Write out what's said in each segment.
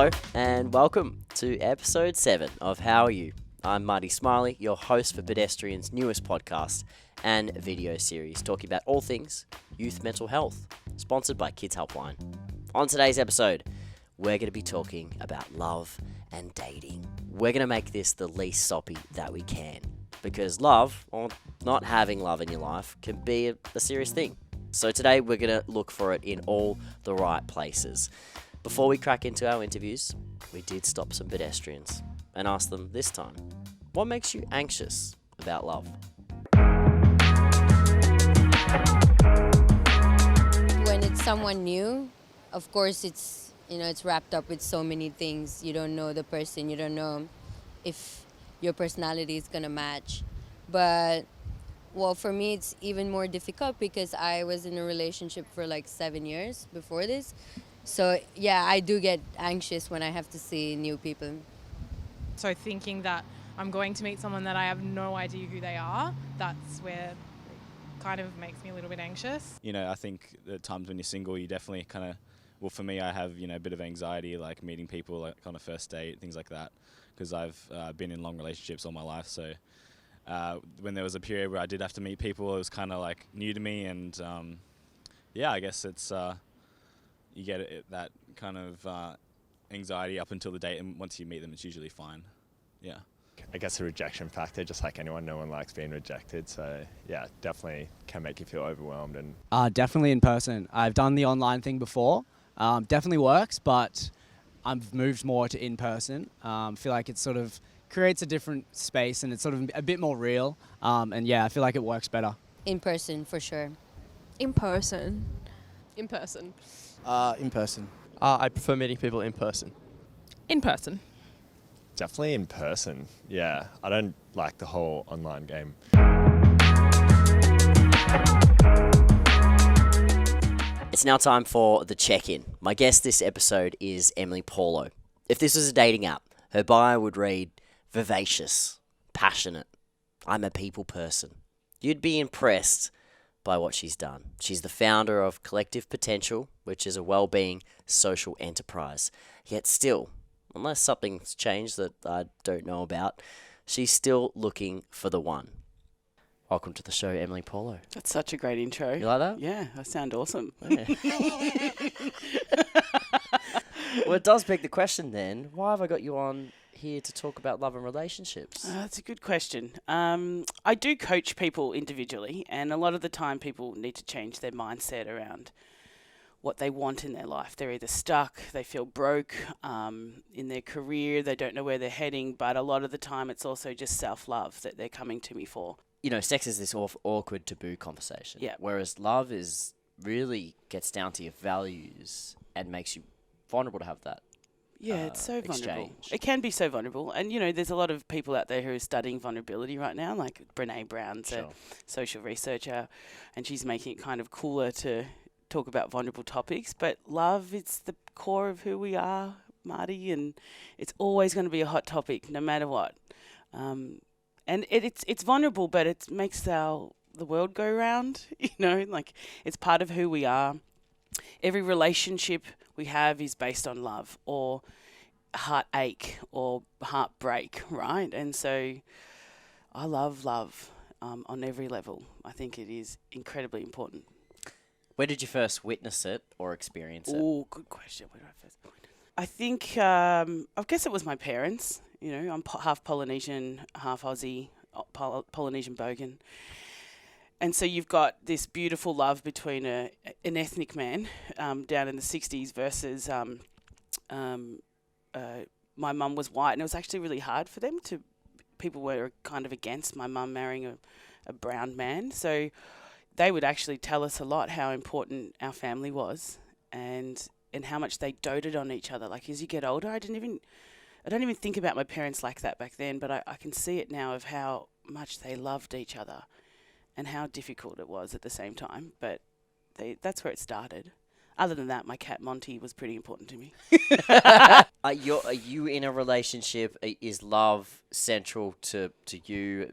Hello and welcome to episode 7 of How Are You? I'm Marty Smiley, your host for Pedestrian's newest podcast and video series talking about all things youth mental health, sponsored by Kids Helpline. On today's episode, we're going to be talking about love and dating. We're going to make this the least soppy that we can, because love, or not having love in your life, can be a serious thing. So today we're going to look for it in all the right places. Before we crack into our interviews, we did stop some pedestrians and ask them this time, what makes you anxious about love? When it's someone new, of course it's wrapped up with so many things. You don't know the person, you don't know if your personality is gonna match. But well, for me it's even more difficult because I was in a relationship for like 7 years before this. So yeah, I do get anxious when I have to see new people. So thinking that I'm going to meet someone that I have no idea who they are, that's where it kind of makes me a little bit anxious. You know, I think the times when you're single, you definitely kind of, well, for me, I have, a bit of anxiety, like meeting people like on a first date, things like that, because I've been in long relationships all my life. So when there was a period where I did have to meet people, it was kind of like new to me. And I guess it's, you get that kind of anxiety up until the date. And once you meet them, it's usually fine. Yeah. I guess a rejection factor, just like anyone, no one likes being rejected. So yeah, definitely can make you feel overwhelmed. And definitely in person. I've done the online thing before. Definitely works, but I've moved more to in person. Feel like it sort of creates a different space and it's sort of a bit more real. I feel like it works better. In person, for sure. In person. In person. In person. I prefer meeting people in person. In person. definitely in person. Yeah, I don't like the whole online game. It's now time for the check-in. My guest this episode is Emily Paulo. If this was a dating app, her bio would read, vivacious, passionate, I'm a people person. You'd be impressed by what she's done. She's the founder of Collective Potential, which is a well-being social enterprise. Yet still, unless something's changed that I don't know about, she's still looking for the one. Welcome to the show, Emily Paulo. That's such a great intro. You like that? Yeah, I sound awesome. Yeah. Well, it does beg the question then, why have I got you on here to talk about love and relationships? That's a good question. I do coach people individually, and a lot of the time people need to change their mindset around what they want in their life. They're either stuck, they feel broke in their career, they don't know where they're heading, but a lot of the time it's also just self-love that they're coming to me for. You know, sex is this awkward taboo conversation. Yeah. Whereas love is really gets down to your values and makes you vulnerable to have that. Yeah, it's so vulnerable. exchange. It can be so vulnerable. And, there's a lot of people out there who are studying vulnerability right now, like Brené Brown's a social researcher, and she's making it kind of cooler to talk about vulnerable topics. But love, it's the core of who we are, Marty, and it's always going to be a hot topic no matter what. And it's vulnerable, but it makes the world go round, like it's part of who we are. Every relationship we have is based on love or heartache or heartbreak, right? And so I love love on every level. I think it is incredibly important. Where did you first witness it or experience it? Oh, good question. Where did I first witness it? I think, I guess it was my parents. I'm half Polynesian, half Aussie, Polynesian Bogan. And so you've got this beautiful love between an ethnic man down in the 60s versus my mum was white. And it was actually really hard for them people were kind of against my mum marrying a brown man. So they would actually tell us a lot how important our family was and how much they doted on each other. Like as you get older, I don't even think about my parents like that back then, but I can see it now of how much they loved each other and how difficult it was at the same time. But that's where it started. Other than that, my cat Monty was pretty important to me. Are you in a relationship? Is love central to you?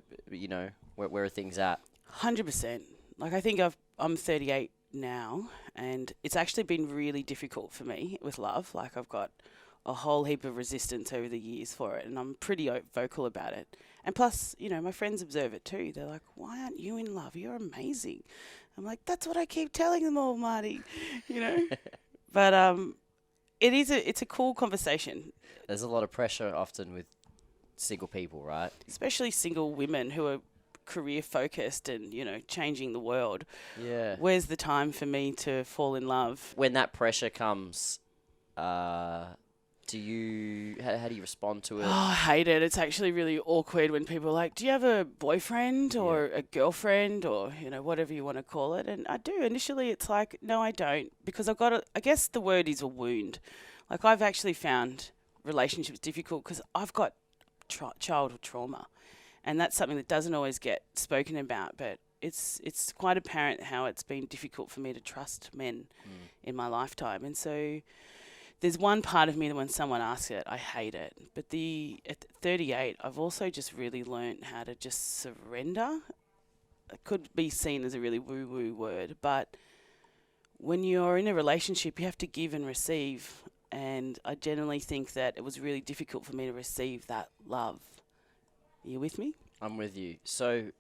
Where are things at? 100%. Like I think I'm 38 now, and it's actually been really difficult for me with love. Like I've got a whole heap of resistance over the years for it, and I'm pretty vocal about it. And plus, you know, my friends observe it too. They're like, "Why aren't you in love? You're amazing." I'm like, "That's what I keep telling them all, Marty," you know. But it's a cool conversation. There's a lot of pressure often with single people, right? Especially single women who are career focused and, you know, changing the world. Yeah. Where's the time for me to fall in love? When that pressure comes, do you how do you respond to it? Oh, I hate it. It's actually really awkward when people are like, "Do you have a boyfriend or a girlfriend or, you know, whatever you want to call it?" And I do. Initially, it's like, no, I don't, because I guess the word is a wound. Like, I've actually found relationships difficult because I've got childhood trauma, and that's something that doesn't always get spoken about, but it's quite apparent how it's been difficult for me to trust men in my lifetime. And so there's one part of me that when someone asks it, I hate it. But at 38, I've also just really learned how to just surrender. It could be seen as a really woo-woo word, but when you're in a relationship, you have to give and receive. And I generally think that it was really difficult for me to receive that love. Are you with me? I'm with you. So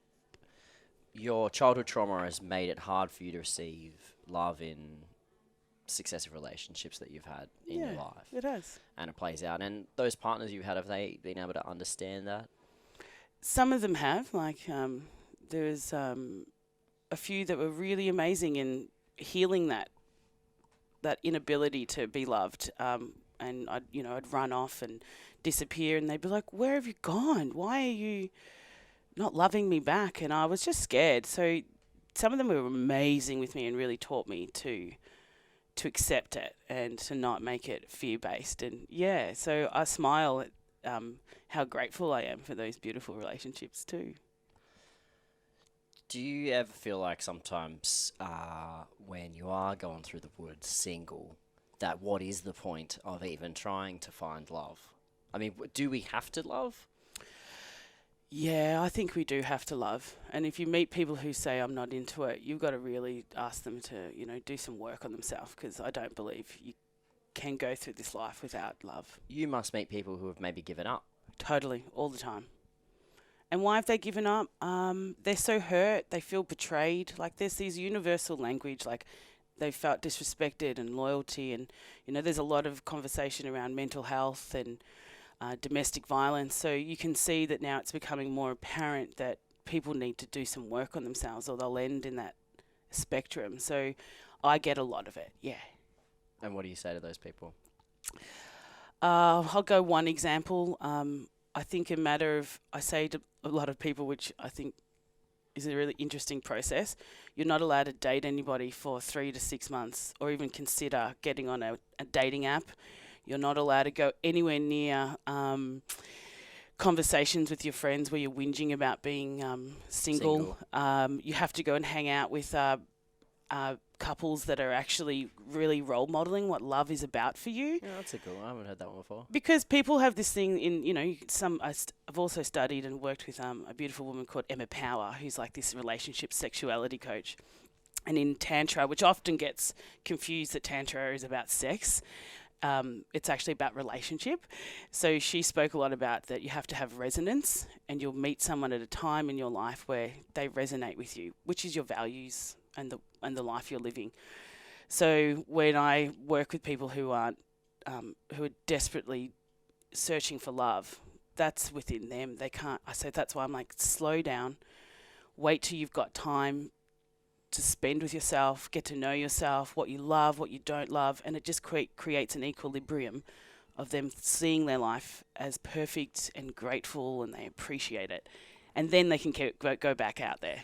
your childhood trauma has made it hard for you to receive love in successive relationships that you've had in your life. It has. And it plays out. And those partners you've had, have they been able to understand that? Some of them have. Like, there's a few that were really amazing in healing that inability to be loved. And I'd run off and disappear, and they'd be like, "Where have you gone? Why are you not loving me back?" And I was just scared. So some of them were amazing with me and really taught me to accept it and to not make it fear-based. And yeah, so I smile at how grateful I am for those beautiful relationships too. Do you ever feel like sometimes when you are going through the woods single, that what is the point of even trying to find love? I mean, do we have to love? Yeah, I think we do have to love. And if you meet people who say, "I'm not into it," you've got to really ask them to, you know, do some work on themselves, because I don't believe you can go through this life without love. You must meet people who have maybe given up. Totally, all the time. And why have they given up? They're so hurt. They feel betrayed. Like, there's these universal language, like they felt disrespected and loyalty. And, you know, there's a lot of conversation around mental health and domestic violence. So you can see that now it's becoming more apparent that people need to do some work on themselves or they'll end in that spectrum. So I get a lot of it, yeah. And what do you say to those people? I'll go one example. I think I say to a lot of people, which I think is a really interesting process, you're not allowed to date anybody for 3 to 6 months or even consider getting on a dating app. You're not allowed to go anywhere near conversations with your friends where you're whinging about being single. You have to go and hang out with couples that are actually really role modeling what love is about for you. Yeah, that's a good one. I haven't heard that one before. Because people have this thing in, you know, I've also studied and worked with a beautiful woman called Emma Power, who's like this relationship sexuality coach. And in Tantra, which often gets confused that Tantra is about sex, it's actually about relationship. So she spoke a lot about that you have to have resonance, and you'll meet someone at a time in your life where they resonate with you, which is your values and the life you're living. So when I work with people who are desperately searching for love, that's within them. They can't. I say that's why I'm like, slow down, wait till you've got time to spend with yourself, get to know yourself, what you love, what you don't love, and it just creates an equilibrium of them seeing their life as perfect and grateful, and they appreciate it. And then they can go back out there.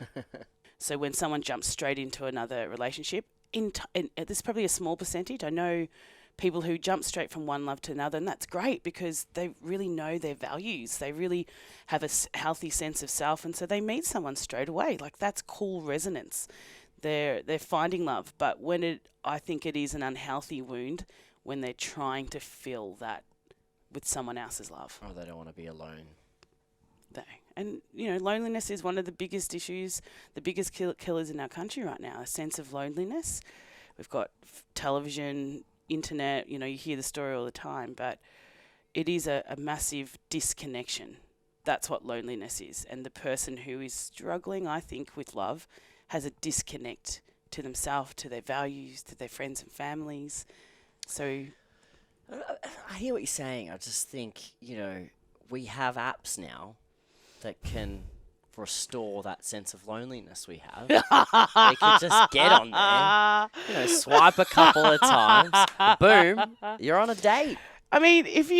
So when someone jumps straight into another relationship, there's probably a small percentage. I know people who jump straight from one love to another, and that's great because they really know their values. They really have a healthy sense of self, and so they meet someone straight away. Like, that's cool resonance. They're finding love, but I think it is an unhealthy wound when they're trying to fill that with someone else's love. Oh, they don't want to be alone. And, you know, loneliness is one of the biggest issues, the biggest killers in our country right now, a sense of loneliness. We've got television, internet, you hear the story all the time, but it is a massive disconnection. That's what loneliness is. And the person who is struggling, I think, with love has a disconnect to themselves, to their values, to their friends and families. So I hear what you're saying. I just think, we have apps now that can restore that sense of loneliness we have. We can just get on there, swipe a couple of times, boom, you're on a date. I mean, if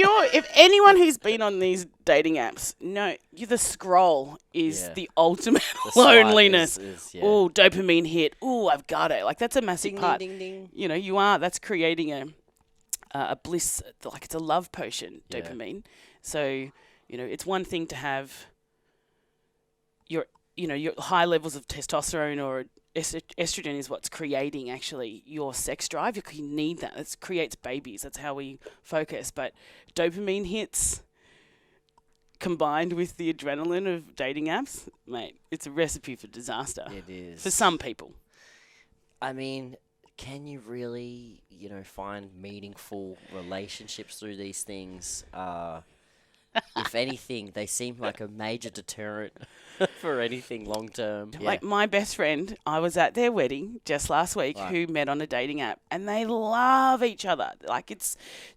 anyone who's been on these dating apps, the scroll is the ultimate loneliness. Oh, dopamine hit. Oh, I've got it. Like, that's a massive Ding, part. ding, ding, You that's creating a bliss, like it's a love potion, dopamine. So, it's one thing to have your high levels of testosterone or estrogen is what's creating actually your sex drive. You need that. It creates babies. That's how we focus. But dopamine hits combined with the adrenaline of dating apps, mate, it's a recipe for disaster. It is. For some people. I mean, can you really, find meaningful relationships through these things? If anything, they seem like a major deterrent for anything long term. Like my best friend, I was at their wedding just last week, who met on a dating app, and they love each other. Like,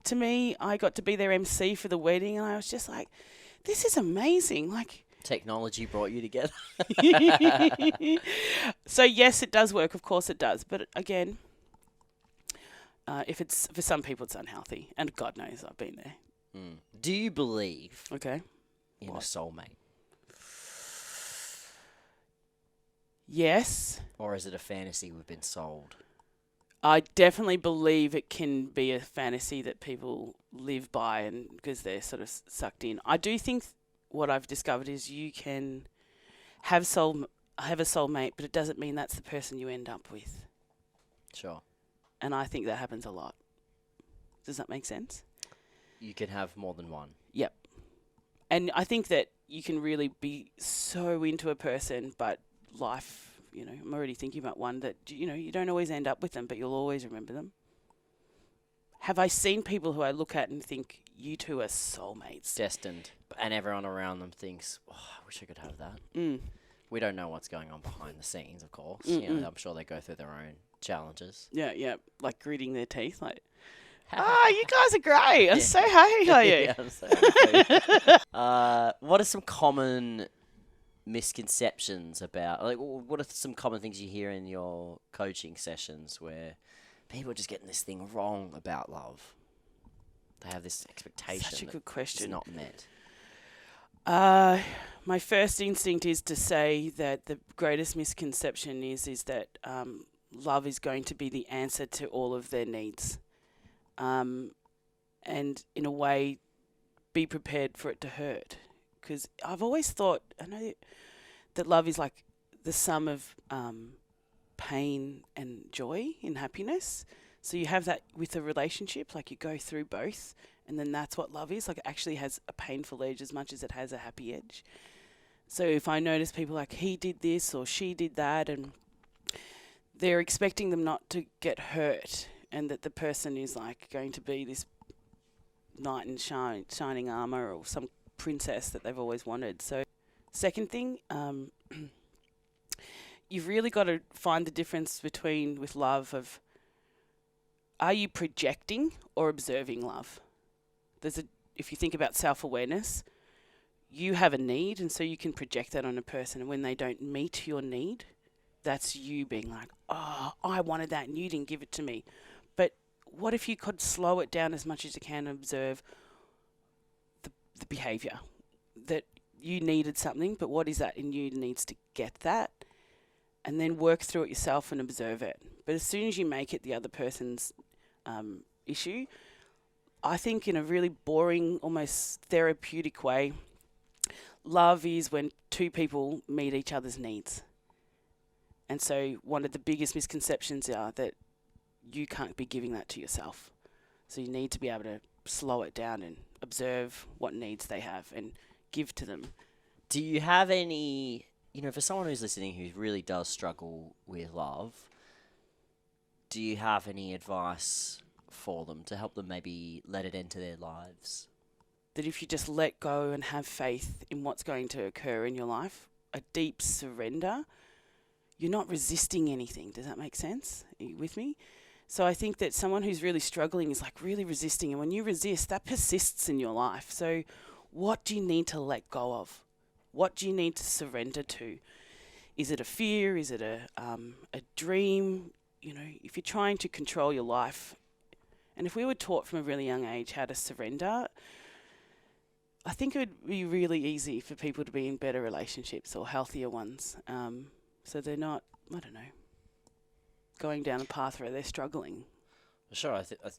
to me, I got to be their MC for the wedding, and I was just like, this is amazing. Like, technology brought you together. So yes, it does work. Of course it does. But again, if it's for some people, it's unhealthy, and God knows I've been there. Do you believe in a What? soulmate? Yes. Or is it a fantasy we've been sold? I definitely believe it can be a fantasy that people live by, and because they're sort of sucked in. I do think what I've discovered is you can have a soulmate, but it doesn't mean that's the person you end up with. Sure. And I think that happens a lot. Does that make sense? You can have more than one. Yep. And I think that you can really be so into a person, but life, I'm already thinking about one that, you don't always end up with them, but you'll always remember them. Have I seen people who I look at and think, you two are soulmates? Destined. And everyone around them thinks, I wish I could have that. We don't know what's going on behind the scenes, of course. I'm sure they go through their own challenges. Yeah. Like gritting their teeth, like, you guys are great. I'm so happy for you. Yeah, I'm so happy. What are some common misconceptions about, what are some common things you hear in your coaching sessions where people are just getting this thing wrong about love? They have this expectation. Such a good question. It's not met. My first instinct is to say that the greatest misconception is that love is going to be the answer to all of their needs. And in a way, be prepared for it to hurt. Because I've always thought, I know that love is like the sum of pain and joy and happiness. So you have that with a relationship, like you go through both, and then that's what love is. Like, it actually has a painful edge as much as it has a happy edge. So if I notice people like, he did this or she did that, and they're expecting them not to get hurt, and that the person is like going to be this knight in shining armor or some princess that they've always wanted. So second thing, you've really got to find the difference with love of, are you projecting or observing love? If you think about self-awareness, you have a need, and so you can project that on a person, and when they don't meet your need, that's you being like, I wanted that and you didn't give it to me. But what if you could slow it down as much as you can and observe the behaviour? That you needed something, but what is that in you that needs to get that? And then work through it yourself and observe it. But as soon as you make it the other person's issue, I think in a really boring, almost therapeutic way, love is when two people meet each other's needs. And so one of the biggest misconceptions are that you can't be giving that to yourself. So you need to be able to slow it down and observe what needs they have and give to them. Do you have any, for someone who's listening who really does struggle with love, do you have any advice for them to help them maybe let it into their lives? That if you just let go and have faith in what's going to occur in your life, a deep surrender, you're not resisting anything. Does that make sense? Are you with me? So I think that someone who's really struggling is like really resisting. And when you resist, that persists in your life. So what do you need to let go of? What do you need to surrender to? Is it a fear? Is it a dream? You know, if you're trying to control your life, and if we were taught from a really young age how to surrender, I think it would be really easy for people to be in better relationships or healthier ones. So they're not, I don't know, going down a path where they're struggling. Sure. If you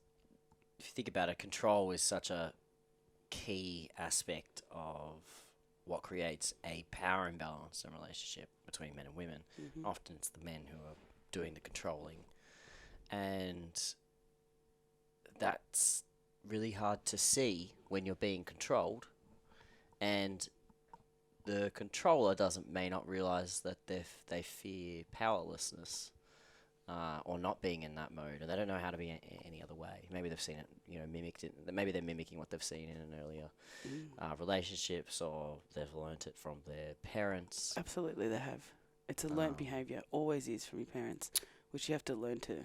think about it, control is such a key aspect of what creates a power imbalance in a relationship between men and women. Mm-hmm. Often it's the men who are doing the controlling. And that's really hard to see when you're being controlled. And the controller may not realize that they fear powerlessness or not being in that mode, and they don't know how to be any other way. Maybe they've seen it, mimicked it. Maybe they're mimicking what they've seen in an earlier relationships, or they've learnt it from their parents. Absolutely, they have. It's a learnt behaviour, always is from your parents, which you have to learn to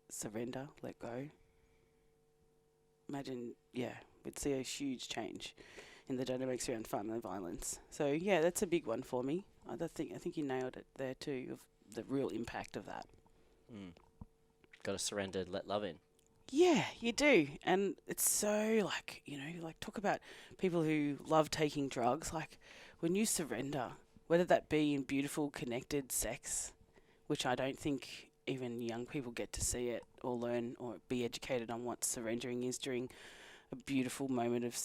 surrender, let go. Imagine, we'd see a huge change in the dynamics around family violence. So yeah, that's a big one for me. I think you nailed it there too, of the real impact of that. Got to surrender, let love in. Yeah, you do. And it's so talk about people who love taking drugs. Like when you surrender, whether that be in beautiful connected sex, which I don't think even young people get to see it or learn or be educated on what surrendering is during a beautiful moment of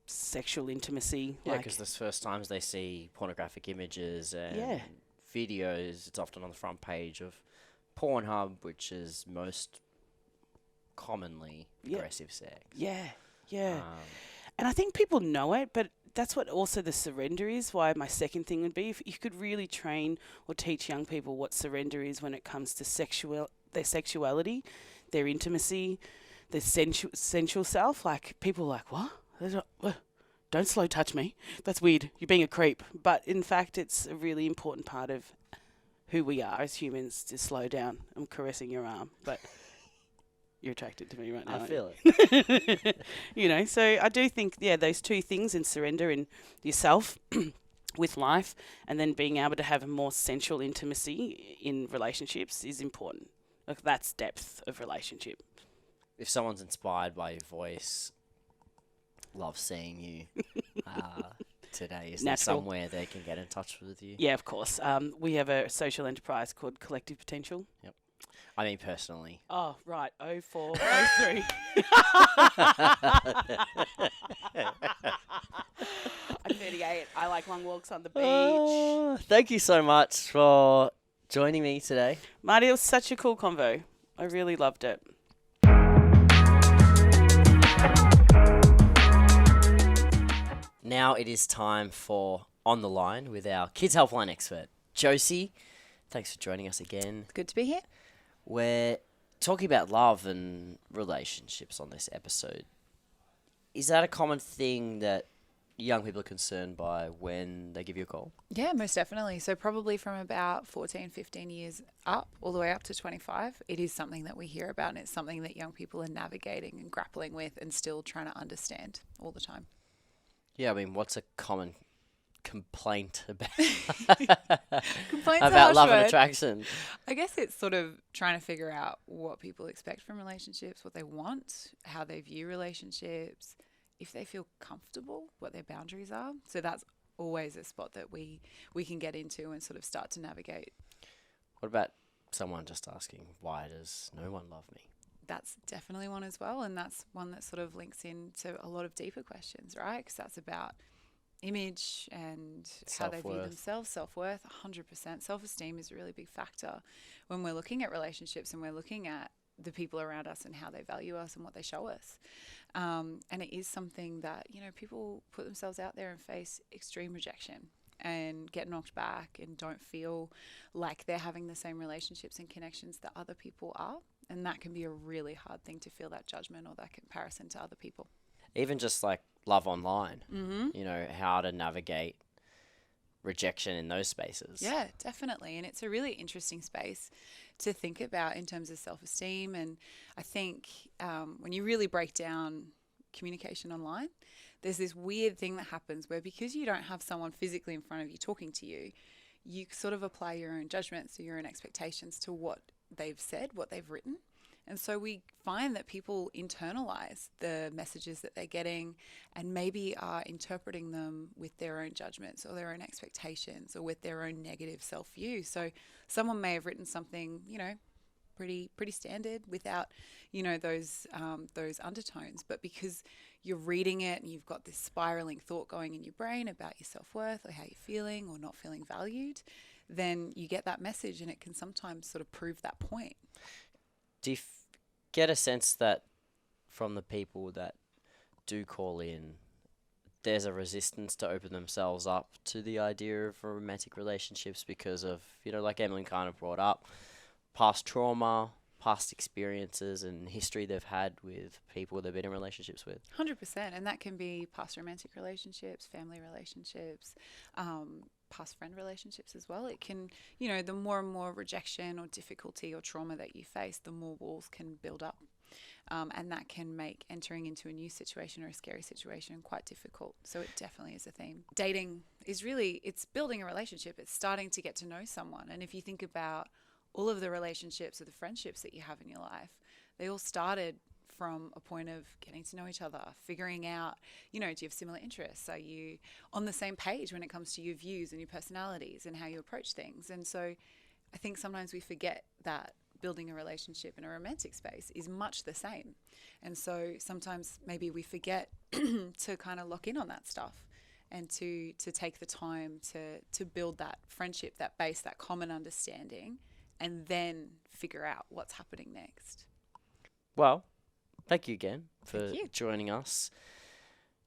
sexual intimacy. Yeah, because the first times they see pornographic images and videos, it's often on the front page of Pornhub, which is most commonly aggressive sex. Yeah. And I think people know it, but that's what also the surrender is. Why my second thing would be, if you could really train or teach young people what surrender is when it comes to their sexuality, their intimacy, their sensual self. Like people are like, what? Don't slow touch me. That's weird. You're being a creep. But in fact, it's a really important part of who we are as humans to slow down. I'm caressing your arm, but you're attracted to me right now. I feel it. So I do think, those two things in surrender in yourself with life, and then being able to have a more sensual intimacy in relationships is important. Like that's depth of relationship. If someone's inspired by your voice, love seeing you today, is there somewhere they can get in touch with you? Yeah, of course. We have a social enterprise called Collective Potential. Yep. I mean personally. Oh, right. 0403. I'm 38. I like long walks on the beach. Thank you so much for joining me today. Marty, it was such a cool convo. I really loved it. Now it is time for On the Line with our Kids Helpline expert, Josie. Thanks for joining us again. It's good to be here. We're talking about love and relationships on this episode. Is that a common thing that young people are concerned by when they give you a call? Yeah, most definitely. So probably from about 14, 15 years up, all the way up to 25, it is something that we hear about, and it's something that young people are navigating and grappling with and still trying to understand all the time. Yeah, I mean, what's a common complaint about Complaints about love and attraction? I guess it's sort of trying to figure out what people expect from relationships, what they want, how they view relationships, if they feel comfortable, what their boundaries are. So that's always a spot that we can get into and sort of start to navigate. What about someone just asking, why does no one love me? That's definitely one as well, and that's one that sort of links into a lot of deeper questions, right? Because that's about image and how they view themselves, self-worth, 100%. Self-esteem is a really big factor when we're looking at relationships and we're looking at the people around us and how they value us and what they show us. And it is something that, people put themselves out there and face extreme rejection and get knocked back and don't feel like they're having the same relationships and connections that other people are. And that can be a really hard thing to feel, that judgment or that comparison to other people. Even just like love online, Mm-hmm. you know, how to navigate rejection in those spaces. Yeah, definitely. And it's a really interesting space to think about in terms of self-esteem. And I think when you really break down communication online, there's this weird thing that happens where, because you don't have someone physically in front of you talking to you, you sort of apply your own judgments or your own expectations to what they've said, what they've written. And so we find that people internalize the messages that they're getting and maybe are interpreting them with their own judgments or their own expectations or with their own negative self-view. So someone may have written something, you know, pretty standard without, you know, those undertones. But because you're reading it and you've got this spiraling thought going in your brain about your self-worth or how you're feeling or not feeling valued, then you get that message and it can sometimes sort of prove that point. Do you get a sense that from the people that do call in, there's a resistance to open themselves up to the idea of romantic relationships because of, you know, like Emily kind of brought up, past trauma, past experiences and history they've had with people they've been in relationships with? 100%. And that can be past romantic relationships, family relationships, past friend relationships as well. It can, you know, the more and more rejection or difficulty or trauma that you face, the more walls can build up. And that can make entering into a new situation or a scary situation quite difficult. So it definitely is a theme. Dating is really, it's building a relationship. It's starting to get to know someone. And if you think about all of the relationships or the friendships that you have in your life, they all started from a point of getting to know each other, figuring out, you know, do you have similar interests? Are you on the same page when it comes to your views and your personalities and how you approach things? And so I think sometimes we forget that building a relationship in a romantic space is much the same. And so sometimes maybe we forget to kind of lock in on that stuff and to take the time to build that friendship, that base, that common understanding, and then figure out what's happening next. Well, thank you again for joining us.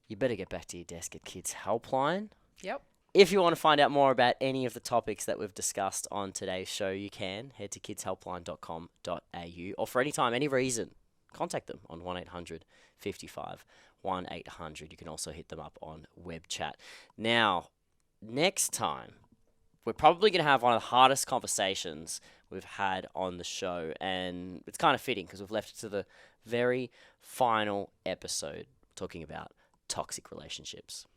You better get back to your desk at Kids Helpline. Yep. If you want to find out more about any of the topics that we've discussed on today's show, you can head to kidshelpline.com.au, or for any time, any reason, contact them on 1800 55 1800. You can also hit them up on web chat. Now, next time, we're probably going to have one of the hardest conversations we've had on the show, and it's kind of fitting because we've left it to the very final episode talking about toxic relationships.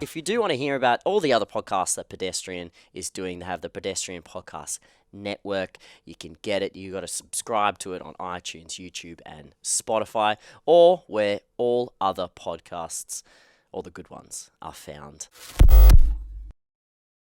If you do want to hear about all the other podcasts that Pedestrian is doing, they have the Pedestrian Podcast Network. You can get it. You got to subscribe to it on iTunes, YouTube, and Spotify, or where all other podcasts, all the good ones, are found.